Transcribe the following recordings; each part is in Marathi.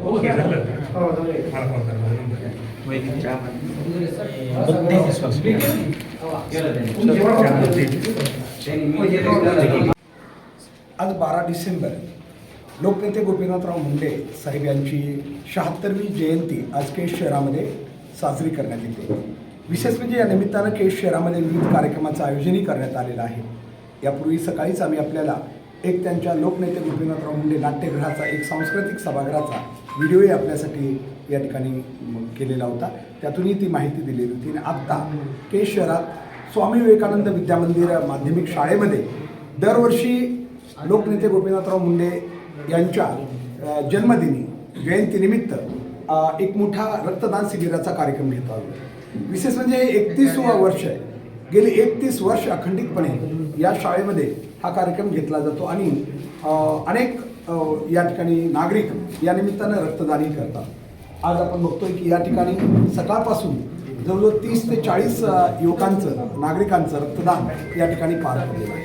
आज 12 डिसेंबर लोकनेते गोपीनाथराव मुंडे साहेब यांची 76वी जयंती आज केज शहरामध्ये साजरी करण्यात येते। विशेष म्हणजे या निमित्तानं केज शहरामध्ये विविध कार्यक्रमाचं आयोजनही करण्यात आलेलं आहे। यापूर्वी सकाळीच आम्ही आपल्याला एक त्यांच्या लोकनेते गोपीनाथराव मुंडे नाट्यगृहाचा एक सांस्कृतिक सभागृहाचा व्हिडिओही आपल्यासाठी या ठिकाणी केलेला होता, त्यातूनही ती माहिती दिलेली होती। आणि आत्ता केज शहरात स्वामी विवेकानंद विद्यामंदिर माध्यमिक शाळेमध्ये दरवर्षी लोकनेते गोपीनाथराव मुंडे यांच्या जन्मदिनी जयंतीनिमित्त एक मोठा रक्तदान शिबिराचा कार्यक्रम घेत आहोत। विशेष म्हणजे 31वं वर्ष आहे, गेली 31 वर्ष अखंडितपणे या शाळेमध्ये हा कार्यक्रम घेतला जातो आणि अनेक या ठिकाणी नागरिक या निमित्तानं रक्तदानही करतात। आज आपण बघतोय की या ठिकाणी सकाळपासून जवळजवळ 30 ते 40 युवकांचं नागरिकांचं रक्तदान या ठिकाणी पार पडलेलं आहे।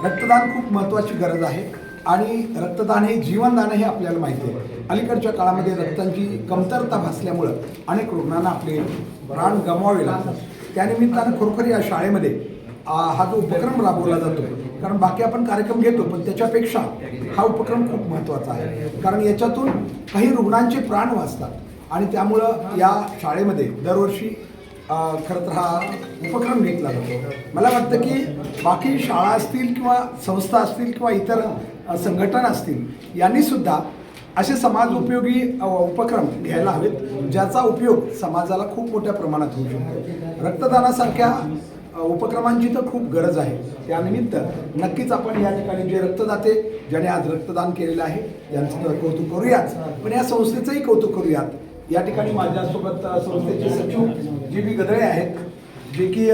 रक्तदान खूप महत्त्वाची गरज आहे आणि रक्तदान हे जीवनदान हे आपल्याला माहिती आहे। अलीकडच्या काळामध्ये रक्तांची कमतरता भासल्यामुळं अनेक रुग्णांना आपले प्राण गमवावे लागतात। त्यानिमित्तानं खरोखर या शाळेमध्ये हा जो उपक्रम राबवला जातो, कारण बाकी आपण कार्यक्रम घेतो पण त्याच्यापेक्षा हा उपक्रम खूप महत्त्वाचा आहे, कारण याच्यातून काही रुग्णांचे प्राण वाचतात आणि त्यामुळं या शाळेमध्ये दरवर्षी खरं तर हा उपक्रम घेतला जातो। मला वाटतं की बाकी शाळा असतील किंवा संस्था असतील किंवा इतर संघटना असतील यांनीसुद्धा असे समाज उपयोगी उपक्रम घ्यायला हवेत, ज्याचा उपयोग समाजाला खूप मोठ्या प्रमाणात होऊ शकतो। रक्तदानासारख्या उपक्रमांची तर खूप गरज आहे। त्यानिमित्त नक्कीच आपण या ठिकाणी जे रक्तदाते ज्याने आज रक्तदान केलेलं आहे यांचं तर कौतुक करूयाच, पण या संस्थेचंही कौतुक करूयात। या ठिकाणी माझ्यासोबत संस्थेचे सचिव जी.बी. गदळे आहेत, जे की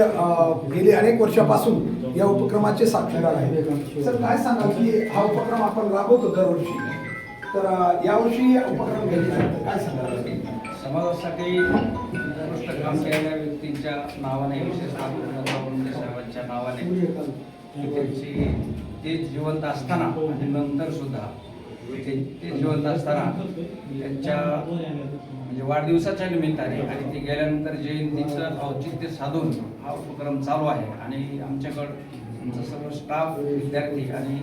गेली अनेक वर्षापासून या उपक्रमाचे साक्षीदार आहेत। सर, काय सांगाल की हा उपक्रम आपण राबवतो दरवर्षी, तर यावर्षी उपक्रम घेतला आहे, काय सांगाल? समाजासाठी उत्कृष्ट काम केलेल्या व्यक्तींच्या नावाने, विशेषतः गोपीनाथराव मुंडे साहेबांच्या नावाने त्यांची ते जिवंत असताना आणि नंतर सुद्धा ते जिवंत असताना त्यांच्या म्हणजे वाढदिवसाच्या निमित्ताने आणि ते गेल्यानंतर जयंतीचं औचित्य साधून हा उपक्रम चालू आहे। आणि आमच्याकडं सर्व स्टाफ, विद्यार्थी आणि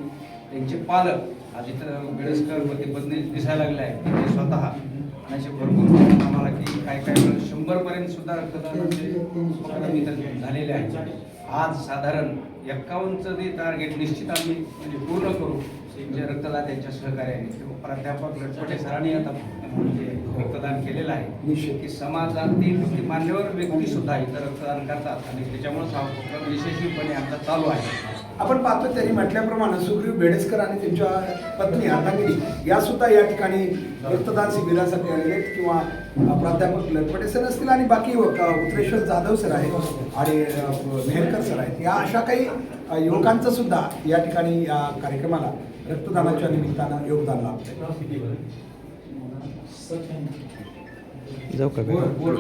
त्यांचे पालक आज इथं बेडसकर पती दिसायला लागले आहे, ते स्वतः आणि भरपूर आम्हाला की काय 100पर्यंत सुद्धा रक्तदानाचे उपक्रम इथं झालेले आहेत। आज साधारण 51चं ते टार्गेट निश्चित आम्ही म्हणजे पूर्ण करू, जे रक्तदात्यांच्या सहकार्याने। प्राध्यापक लटपटे सरांनी आता म्हणजे रक्तदान केलेलं आहे की समाजातील मान्यवर व्यक्ती सुद्धा इथं रक्तदान करतात आणि त्याच्यामुळे हा उपक्रम यशस्वीपणे आता चालू आहे। आपण पाहतो त्यांनी म्हटल्याप्रमाणे सुग्रीव बेडेसकर आणि त्यांच्या पत्नी अर्धांगिनी या सुद्धा या ठिकाणी रक्तदान शिबिरासाठी आलेले आहेत, किंवा प्राध्यापक लटपटे सर असतील आणि बाकी उत्रेश्वर जाधव सर आहेत आणि मेहरकर सर आहेत। या अशा काही युवकांचं सुद्धा या ठिकाणी या कार्यक्रमाला रक्तदानाच्या निमित्तानं योगदान लाभतंय। जाऊ का? बोर्ड